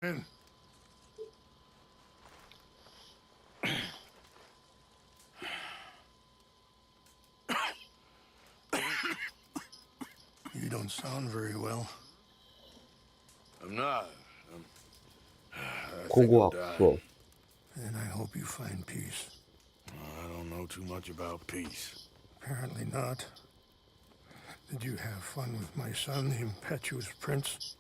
In. You don't sound very well. I'm not. I think I'm 고고학습. dying. And I hope you find peace. I don't know too much about peace. Apparently not. Did you have fun with my son, the impetuous prince?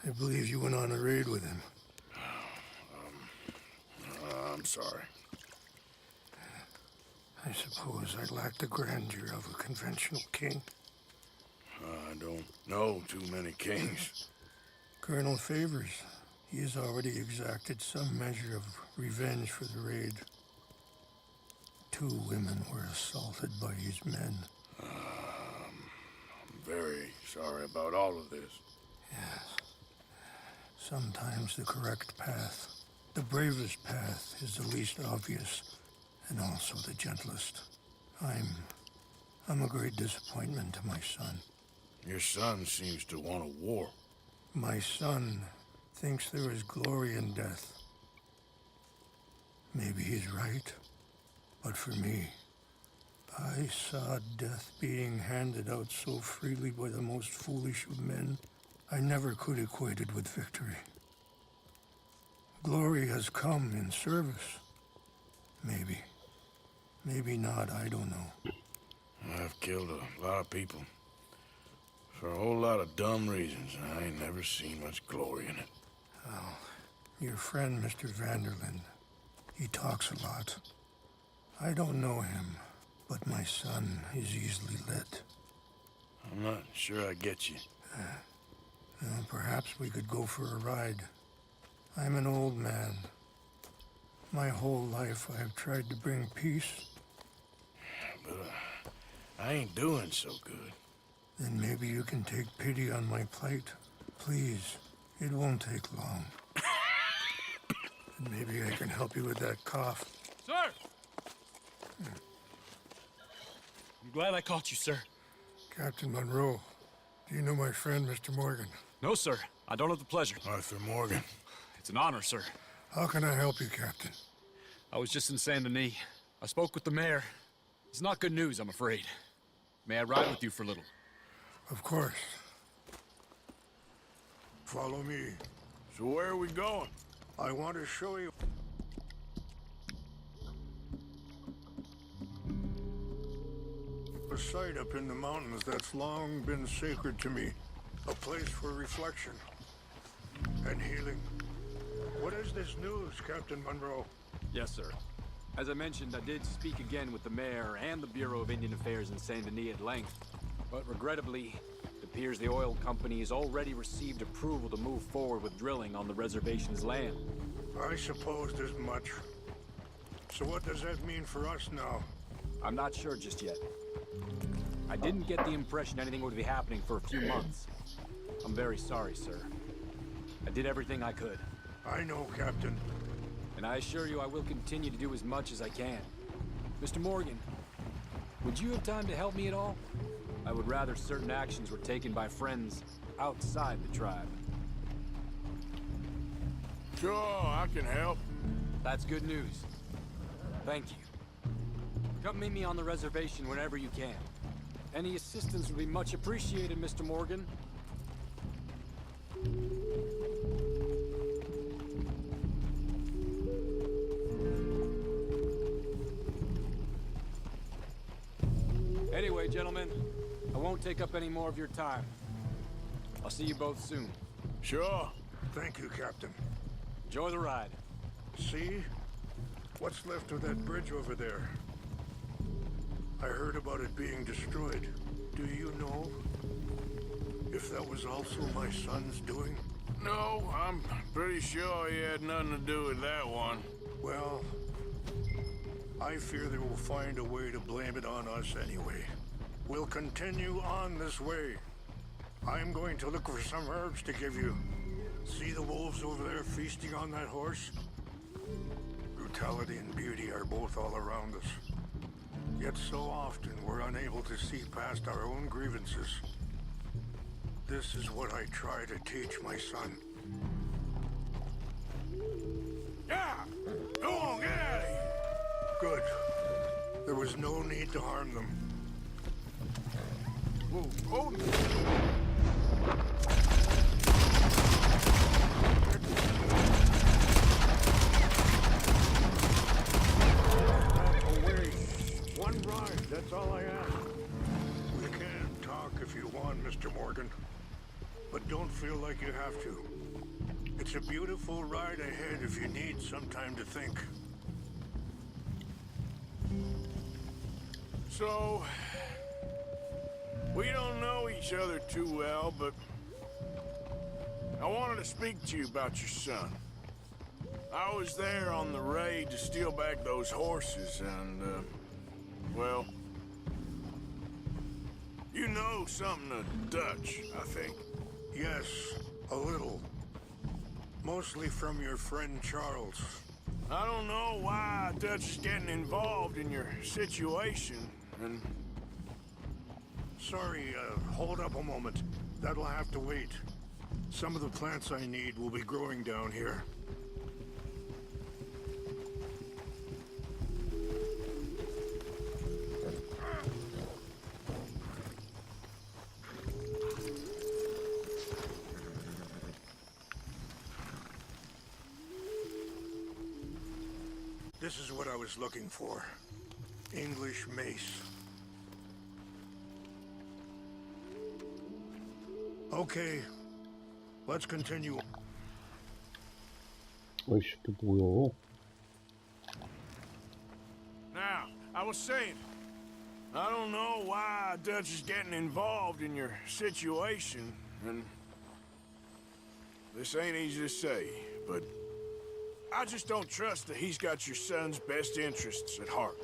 I believe you went on a raid with him. I'm sorry. I suppose I lack the grandeur of a conventional king. I don't know too many kings. Colonel Favors, he has already exacted some measure of revenge for the raid. 2 women were assaulted by his men. I'm very sorry about all of this. Yes. Sometimes the correct path, the bravest path, is the least obvious, and also the gentlest. I'm a great disappointment to my son. Your son seems to want a war. My son thinks there is glory in death. Maybe he's right, but for me, I saw death being handed out so freely by the most foolish of men, I never could equate it with victory. Glory has come in service. Maybe. Maybe not, I don't know. I've killed a lot of people. For a whole lot of dumb reasons, and I ain't never seen much glory in it. Well, your friend, Mr. Vanderlyn, he talks a lot. I don't know him, but my son is easily led. I'm not sure I get you. Perhaps we could go for a ride. I'm an old man. My whole life I have tried to bring peace. But I ain't doing so good. Then maybe you can take pity on my plight. Please, it won't take long. And maybe I can help you with that cough. Sir! I'm glad I caught you, sir. Captain Monroe, do you know my friend, Mr. Morgan? No, sir. I don't have the pleasure. Arthur Morgan. It's an honor, sir. How can I help you, Captain? I was just in Saint Denis. I spoke with the mayor. It's not good news, I'm afraid. May I ride with you for a little? Of course. Follow me. So where are we going? I want to show you a site up in the mountains that's long been sacred to me. A place for reflection and healing. What is this news, Captain Monroe? Yes, sir. As I mentioned, I did speak again with the mayor and the Bureau of Indian Affairs in Saint Denis at length. But regrettably, it appears the oil company has already received approval to move forward with drilling on the reservation's land. I supposed as much. So what does that mean for us now? I'm not sure just yet. I didn't get the impression anything would be happening for a few months. I'm very sorry, sir. I did everything I could. I know, Captain. And I assure you I will continue to do as much as I can. Mr. Morgan, would you have time to help me at all? I would rather certain actions were taken by friends outside the tribe. Sure, I can help. That's good news. Thank you. Come meet me on the reservation whenever you can. Any assistance would be much appreciated, Mr. Morgan. Anyway, gentlemen, I won't take up any more of your time. I'll see you both soon. Sure. Thank you, Captain. Enjoy the ride. See? What's left of that bridge over there? I heard about it being destroyed. Do you know if that was also my son's doing? No, I'm pretty sure he had nothing to do with that one. Well, I fear they will find a way to blame it on us anyway. We'll continue on this way. I'm going to look for some herbs to give you. See the wolves over there feasting on that horse? Brutality and beauty are both all around us. Yet so often we're unable to see past our own grievances. This is what I try to teach my son. Good. There was no need to harm them. Whoa, hold it. Away. One ride, that's all I ask. We can talk if you want, Mr. Morgan. But don't feel like you have to. It's a beautiful ride ahead if you need some time to think. So, we don't know each other too well, but I wanted to speak to you about your son. I was there on the raid to steal back those horses, and, well, you know something of Dutch, I think. Yes, a little. Mostly from your friend Charles. I don't know why Dutch is getting involved in your situation, and... Sorry, hold up a moment. That'll have to wait. Some of the plants I need will be growing down here. This is what I was looking for. English mace. Okay, let's continue. 아이씨, 이게 뭐야? Now, I was saying, I don't know why Dutch is getting involved in your situation, and this ain't easy to say, but I just don't trust that he's got your son's best interests at heart.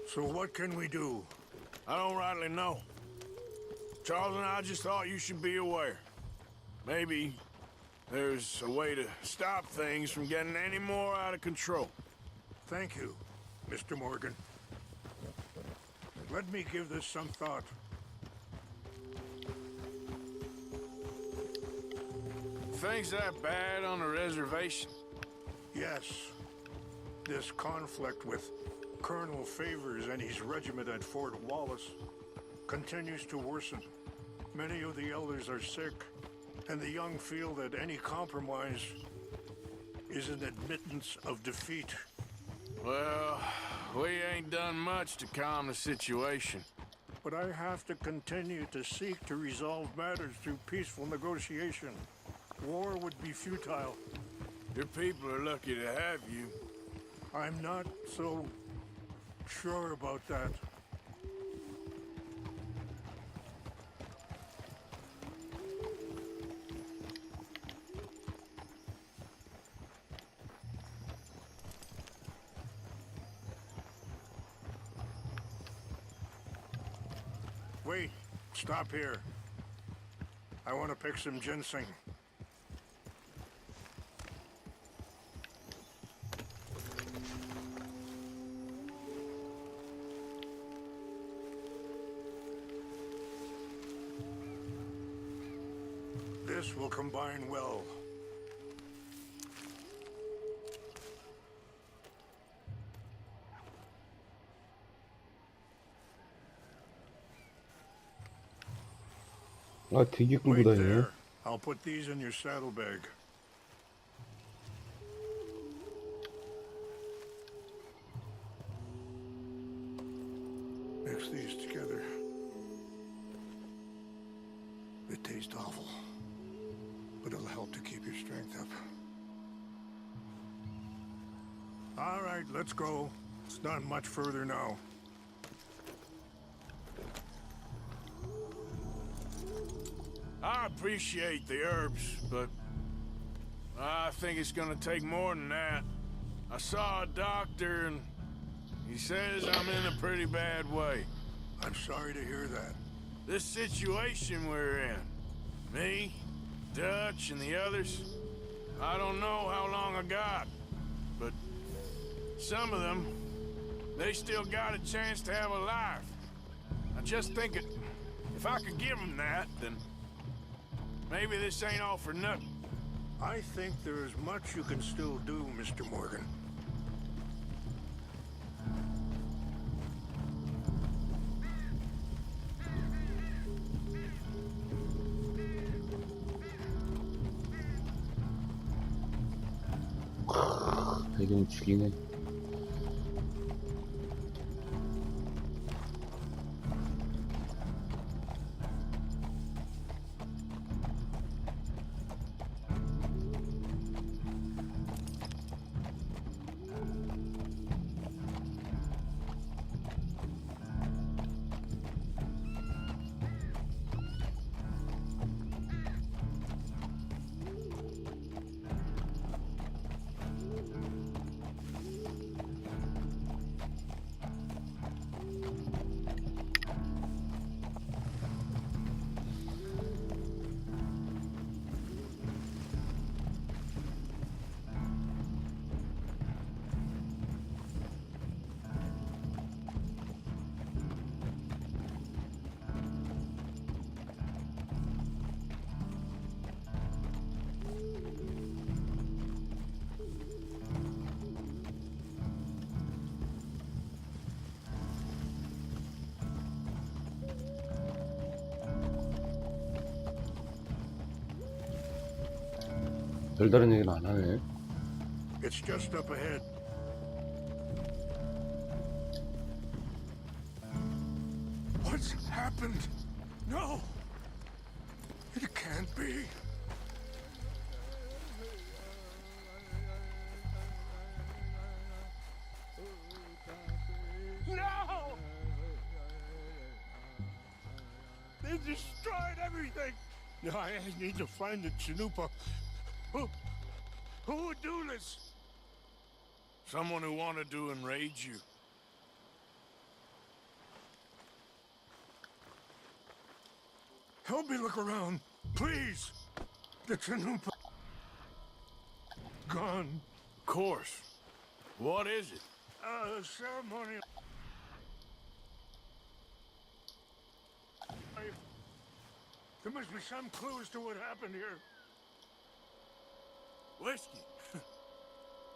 So what can we do? I don't rightly know. Charles and I just thought you should be aware. Maybe there's a way to stop things from getting any more out of control. Thank you, Mr. Morgan. Let me give this some thought. Things that bad on the reservation? Yes, this conflict with Colonel Favors and his regiment at Fort Wallace continues to worsen. Many of the elders are sick, and the young feel that any compromise is an admittance of defeat. Well, we ain't done much to calm the situation. But I have to continue to seek to resolve matters through peaceful negotiation. War would be futile. Your people are lucky to have you. I'm not so sure about that. Wait, stop here. I want to pick some ginseng. This will combine well. 아, 되게 끌고 Wait 다니네. there. I'll put these in your saddlebag. Mix these together. They taste awful, but it'll help to keep your strength up. All right, let's go. It's not much further now. I appreciate the herbs, but I think it's gonna take more than that. I saw a doctor and he says I'm in a pretty bad way. I'm sorry to hear that. This situation we're in, me, Dutch, and the others, I don't know how long I got, but some of them, they still got a chance to have a life. I just think if I could give them that, then maybe this ain't all for nothing. I think there is much you can still do, Mr. Morgan. 배경 죽이네. 별다른 얘기는 안 하네. It's just up ahead. What's happened? No! It can't be. No! They destroyed everything! No, I need to find the Chanupa. Who would do this? Someone who wanted to enrage you. Help me look around, please. The Chanupa gone. Of course. What is it? Ceremonial. There must be some clues to what happened here. Whiskey.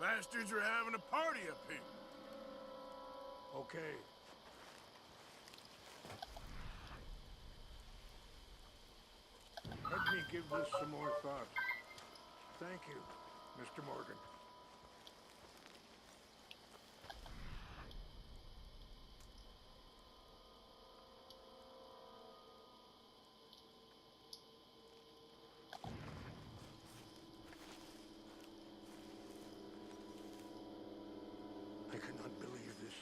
Bastards are having a party up here. Okay. Let me give this some more thought. Thank you, Mr. Morgan. I cannot believe this.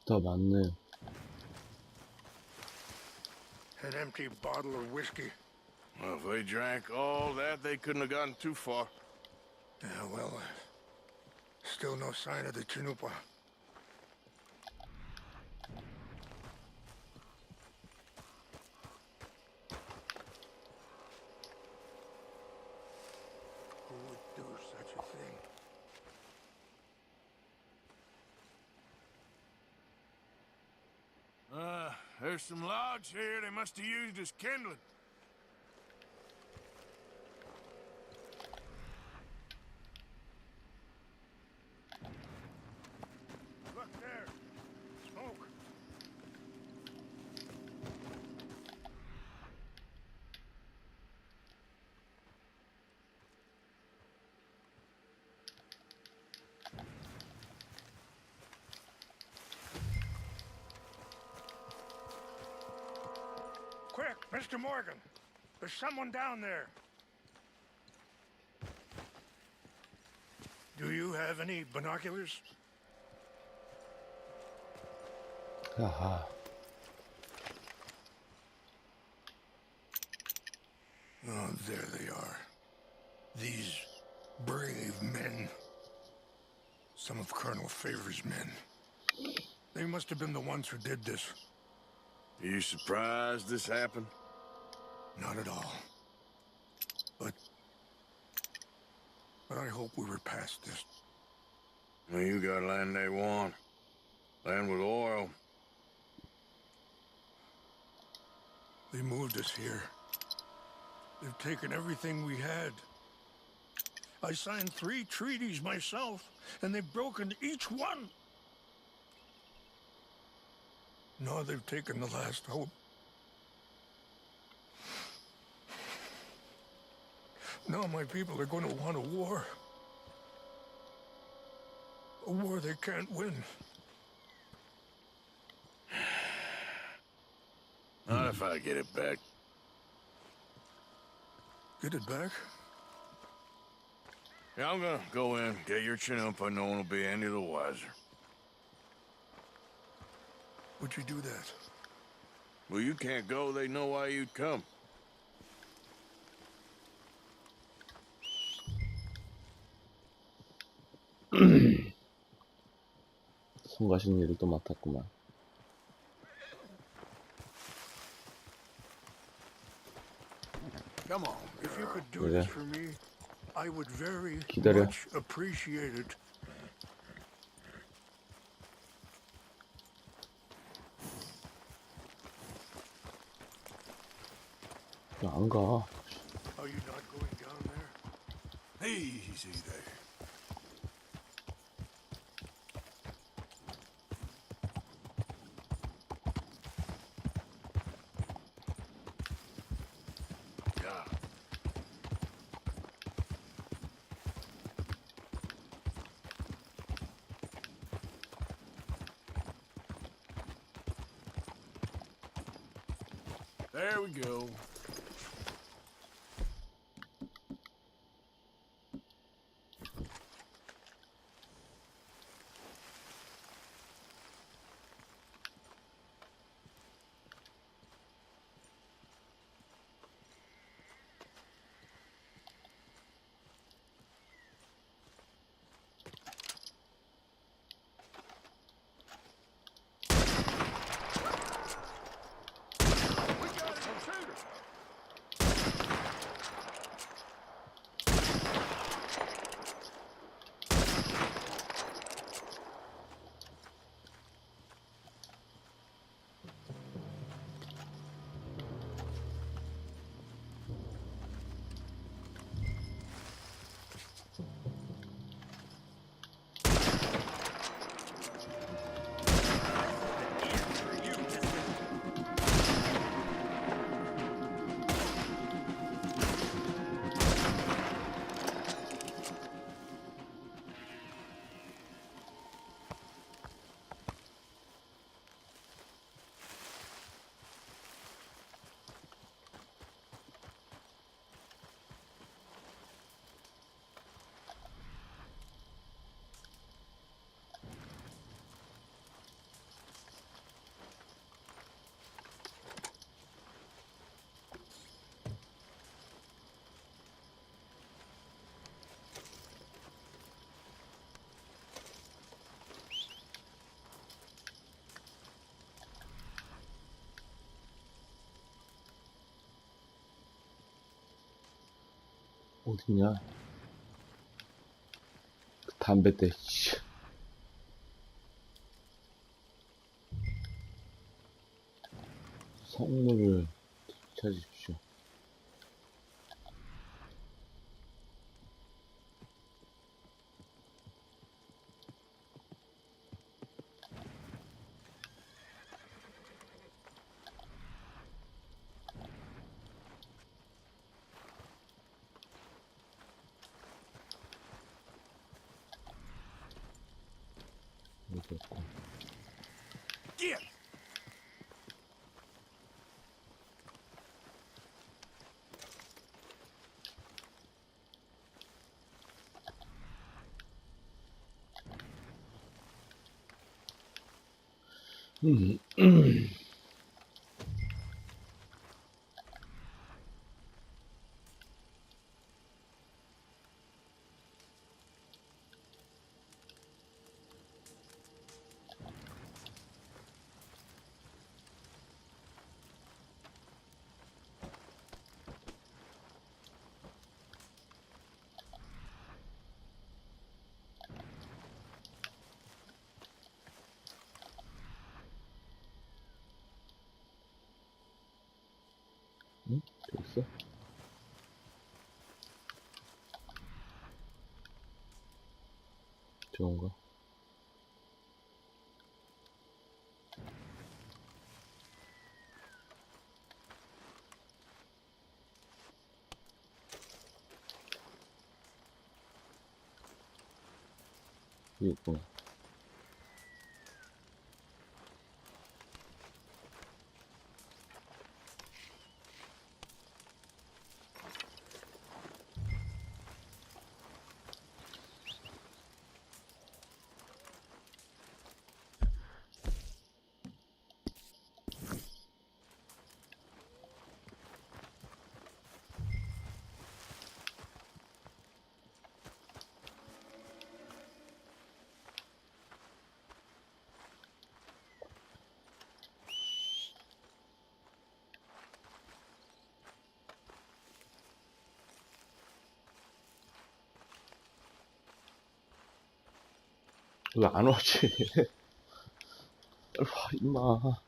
더 많네. An empty bottle of whiskey. Well, if they drank all that, they couldn't have gotten too far. Yeah, well, still no sign of the Chanupa. Who would do such a thing? There's some logs here they must have used as kindling. Look there. Smoke. Quick, Mr. Morgan. There's someone down there. Do you have any binoculars? 아하. Oh, there they are. These brave men. Some of Colonel Favor's men. They must have been the ones who did this. Are you surprised this happened? Not at all. But I hope we were past this. Well, you got land they want. Land with oil. They moved us here. They've taken everything we had. I signed 3 treaties myself, and they've broken each one. Now they've taken the last hope. Now my people are going to want a war. A war they can't win. Not if I get it back. Get it back? Yeah, I'm gonna go in, get your Chinook, but no one will be any the wiser. Would you do that? Well, you can't go, they know why you'd come. 성가신 일을 또 맡았구만. Come on, If you could do 그래. this for me, I would very 기다려. much appreciate it. 야, 안 가. Are you not going down there? easy there. Yeah. There we go. 어디냐? 그 담배대. 씨. 성물을 찾으십시오. 어디 없고. Get! 응? 저 있어? 저건가? 여기 있구나. 왜 안 오지? 빨리 와, 임마.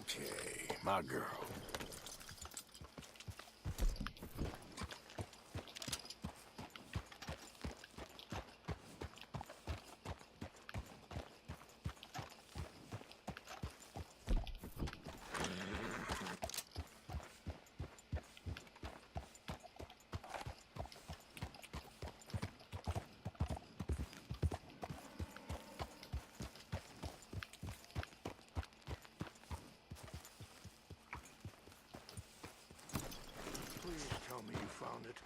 Okay, my girl. Please tell me you found it.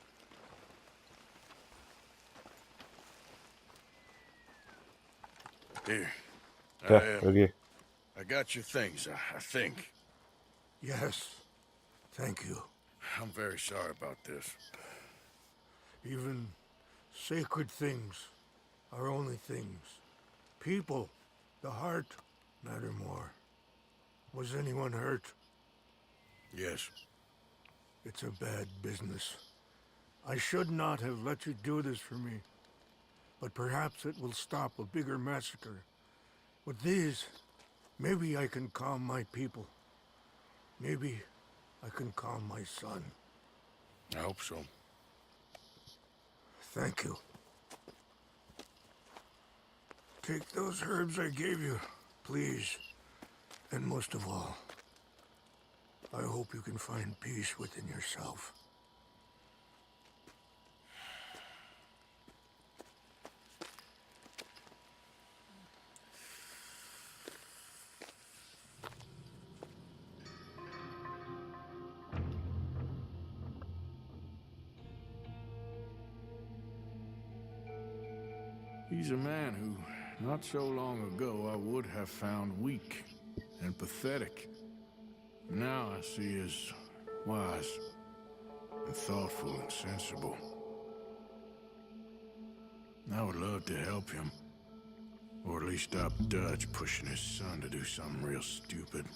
Here. 자, 여기. I got your things, I think. Yes. Thank you. I'm very sorry about this. Even sacred things are only things. People, the heart, matter more. Was anyone hurt? Yes. It's a bad business. I should not have let you do this for me. But perhaps it will stop a bigger massacre. With these, maybe I can calm my people. Maybe I can calm my son. I hope so. Thank you. Take those herbs I gave you, please. And most of all, I hope you can find peace within yourself. He's a man who, not so long ago, I would have found weak and pathetic. Now I see as wise and thoughtful and sensible. I would love to help him, or at least stop Dutch pushing his son to do something real stupid.